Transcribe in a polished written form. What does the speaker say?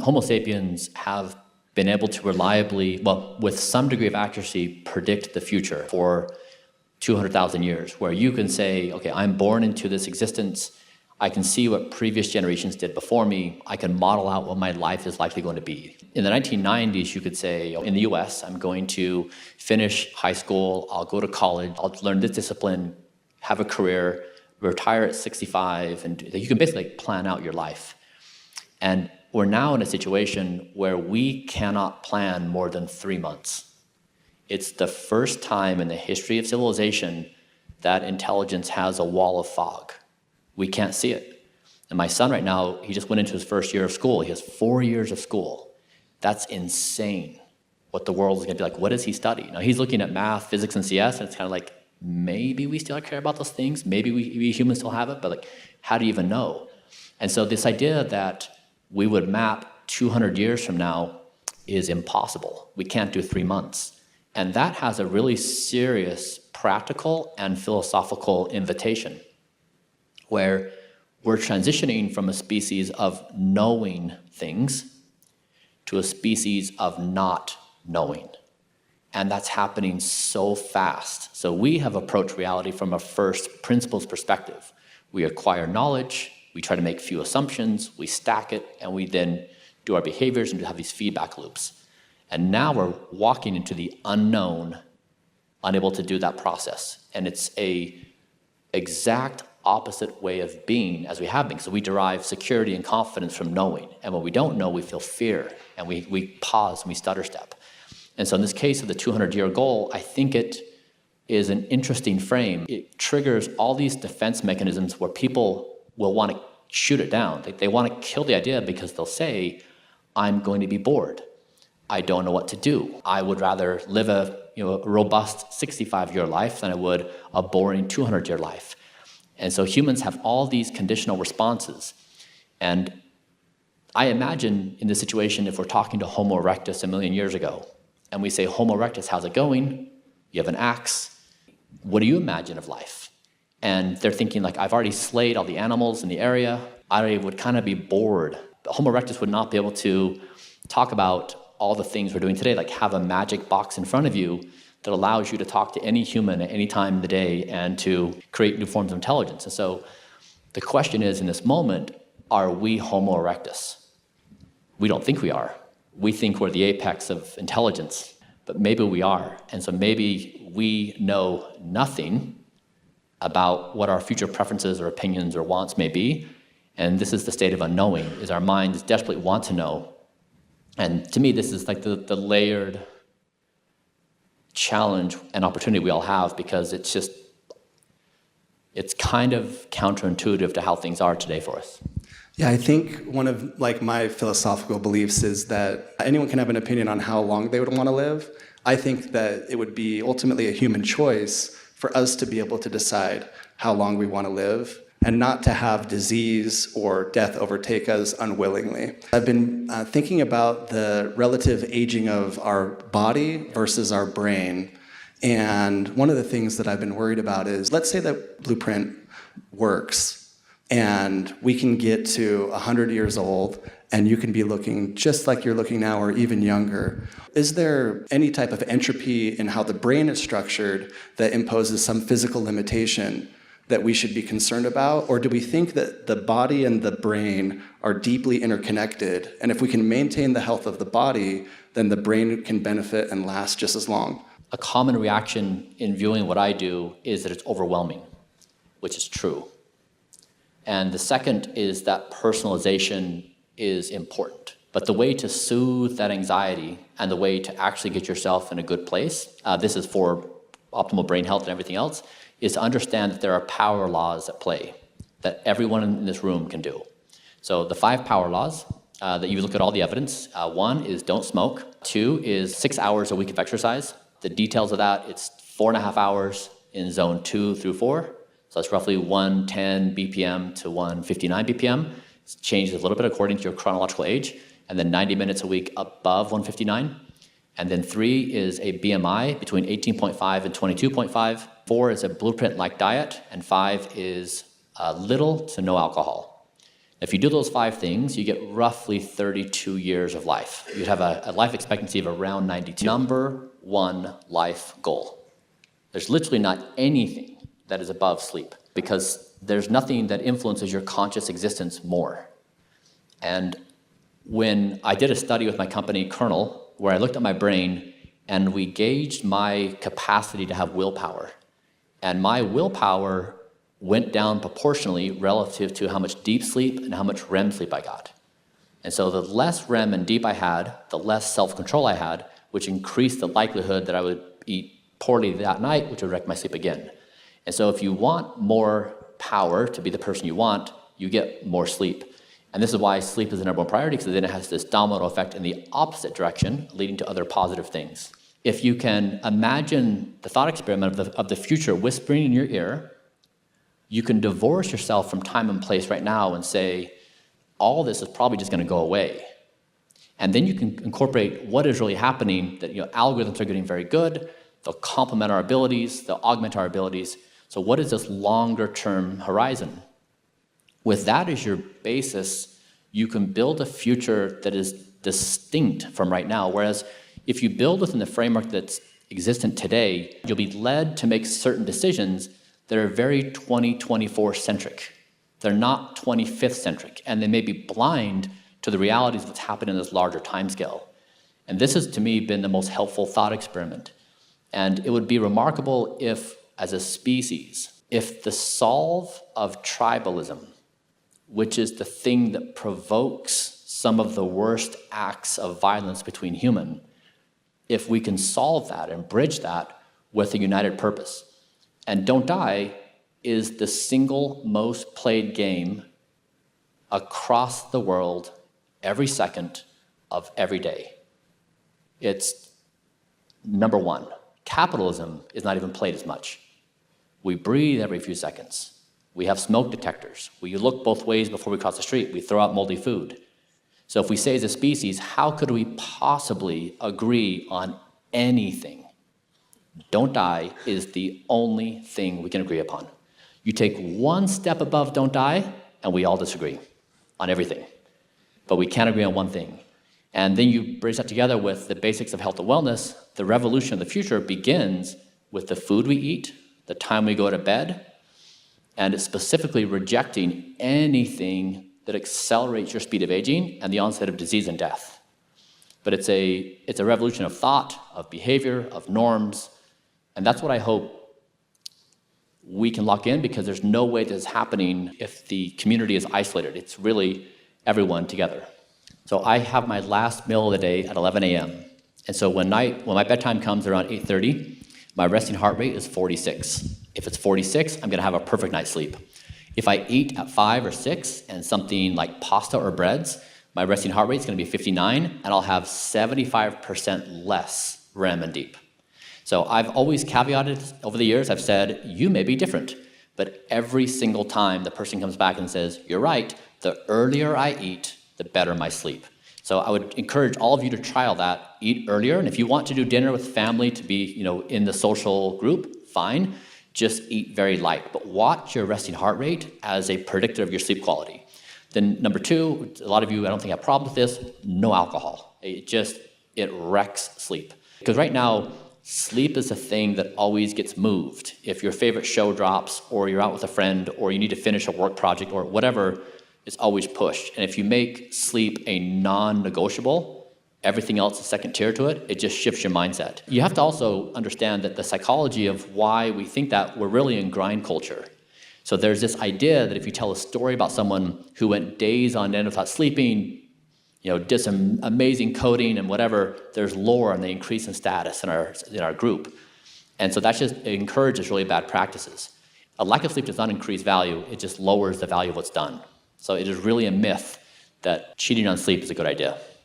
Homo sapiens have been able to reliably, well, with some degree of accuracy, predict the future for 200,000 years, where you can say, okay, I'm born into this existence. I can see what previous generations did before me. I can model out what my life is likely going to be. In the 1990s, you could say, in the US, I'm going to finish high school, I'll go to college, I'll learn this discipline, have a career, retire at 65, and you can basically plan out your life. And we're now in a situation where we cannot plan more than 3 months. It's the first time in the history of civilization that intelligence has a wall of fog. We can't see it. And my son right now, he just went into his first year of school. He has 4 years of school. That's insane what the world is going to be like. What does he study? Now, he's looking at math, physics, and CS, and it's kind of like, maybe we still care about those things. Maybe we humans still have it, but like, how do you even know? And so this idea that we would map 200 years from now is impossible. We can't do 3 months. And that has a really serious practical and philosophical invitation, where we're transitioning from a species of knowing things to a species of not knowing. And that's happening so fast. So we have approached reality from a first principles perspective. We acquire knowledge, we try to make few assumptions, we stack it, and we then do our behaviors and have these feedback loops. And now we're walking into the unknown, unable to do that process. And it's a exact opposite way of being as we have been. So we derive security and confidence from knowing. And when we don't know, we feel fear, and we pause and we stutter step. And so in this case of the 200-year goal, I think it is an interesting frame. It triggers all these defense mechanisms where people will want to shoot it down. They want to kill the idea because they'll say, I'm going to be bored. I don't know what to do. I would rather live a robust 65-year life than I would a boring 200-year life. And so humans have all these conditional responses. And I imagine in this situation, if we're talking to Homo erectus 1 million years ago, and we say, Homo erectus, how's it going? You have an axe. What do you imagine of life? And they're thinking like, I've already slayed all the animals in the area. I would kind of be bored. But Homo erectus would not be able to talk about all the things we're doing today, like have a magic box in front of you that allows you to talk to any human at any time of the day and to create new forms of intelligence. And so the question is, in this moment, are we Homo erectus? We don't think we are. We think we're the apex of intelligence, but maybe we are. And so maybe we know nothing about what our future preferences or opinions or wants may be. And this is the state of unknowing, is our minds desperately want to know. And to me, this is like the layered challenge and opportunity we all have, because it's kind of counterintuitive to how things are today for us. Yeah, I think one of my philosophical beliefs is that anyone can have an opinion on how long they would want to live. I think that it would be ultimately a human choice for us to be able to decide how long we want to live, and not to have disease or death overtake us unwillingly. I've been thinking about the relative aging of our body versus our brain. And one of the things that I've been worried about is, let's say that blueprint works and we can get to 100 years old and you can be looking just like you're looking now or even younger. Is there any type of entropy in how the brain is structured that imposes some physical limitation that we should be concerned about? Or do we think that the body and the brain are deeply interconnected, and if we can maintain the health of the body, then the brain can benefit and last just as long? A common reaction in viewing what I do is that it's overwhelming, which is true. And the second is that personalization is important. But the way to soothe that anxiety and the way to actually get yourself in a good place, this is for optimal brain health and everything else, is to understand that there are power laws at play that everyone in this room can do. So the 5 power laws, that you look at all the evidence. 1 is don't smoke. 2 is 6 hours a week of exercise. The details of that, it's 4.5 hours in zone 2 through 4. So that's roughly 110 BPM to 159 BPM. It changes a little bit according to your chronological age. And then 90 minutes a week above 159. And then 3 is a BMI between 18.5 and 22.5. 4 is a blueprint-like diet. And 5 is little to no alcohol. If you do those 5 things, you get roughly 32 years of life. You'd have a life expectancy of around 92. Number 1 life goal. There's literally not anything that is above sleep, because there's nothing that influences your conscious existence more. And when I did a study with my company, Kernel, where I looked at my brain and we gauged my capacity to have willpower, and my willpower went down proportionally relative to how much deep sleep and how much REM sleep I got. And so the less REM and deep I had, the less self-control I had, which increased the likelihood that I would eat poorly that night, which would wreck my sleep again. And so if you want more power to be the person you want, you get more sleep. And this is why sleep is the number 1 priority, because then it has this domino effect in the opposite direction, leading to other positive things. If you can imagine the thought experiment of the future whispering in your ear, you can divorce yourself from time and place right now and say, all this is probably just going to go away. And then you can incorporate what is really happening, that algorithms are getting very good, they'll complement our abilities, they'll augment our abilities. So what is this longer term horizon? With that as your basis, you can build a future that is distinct from right now. Whereas if you build within the framework that's existent today, you'll be led to make certain decisions that are very 2024 centric. They're not 25th centric, and they may be blind to the realities of what's happening in this larger timescale. And this has, to me, been the most helpful thought experiment. And it would be remarkable if, as a species, if the solve of tribalism, which is the thing that provokes some of the worst acts of violence between humans, if we can solve that and bridge that with a united purpose. And Don't Die is the single most played game across the world every second of every day. It's number 1. Capitalism is not even played as much. We breathe every few seconds. We have smoke detectors. We look both ways before we cross the street. We throw out moldy food. So if we say as a species, how could we possibly agree on anything? Don't Die is the only thing we can agree upon. You take one step above Don't Die, and we all disagree on everything. But we can't agree on one thing. And then you bridge that together with the basics of health and wellness. The revolution of the future begins with the food we eat, the time we go to bed, and it's specifically rejecting anything that accelerates your speed of aging and the onset of disease and death. But it's a revolution of thought, of behavior, of norms, and that's what I hope we can lock in, because there's no way this is happening if the community is isolated. It's really everyone together. So I have my last meal of the day at 11 a.m. And so when my bedtime comes around 8:30, my resting heart rate is 46. If it's 46, I'm going to have a perfect night's sleep. If I eat at 5 or 6 and something like pasta or breads, my resting heart rate is going to be 59, and I'll have 75% less REM and deep. So I've always caveated over the years, I've said, you may be different, but every single time the person comes back and says, you're right, the earlier I eat, the better my sleep. So I would encourage all of you to trial that, eat earlier, and if you want to do dinner with family to be, in the social group, fine, just eat very light, but watch your resting heart rate as a predictor of your sleep quality. Then number 2, a lot of you, I don't think have a problem with this, no alcohol. It wrecks sleep. Because right now, sleep is a thing that always gets moved. If your favorite show drops, or you're out with a friend, or you need to finish a work project, or whatever, it's always pushed. And if you make sleep a non-negotiable, everything else is second tier to it, it just shifts your mindset. You have to also understand that the psychology of why we think that we're really in grind culture. So there's this idea that if you tell a story about someone who went days on end without sleeping, did some amazing coding and whatever, there's lore and they increase in status in our group. And so it encourages really bad practices. A lack of sleep does not increase value, it just lowers the value of what's done. So it is really a myth that cheating on sleep is a good idea.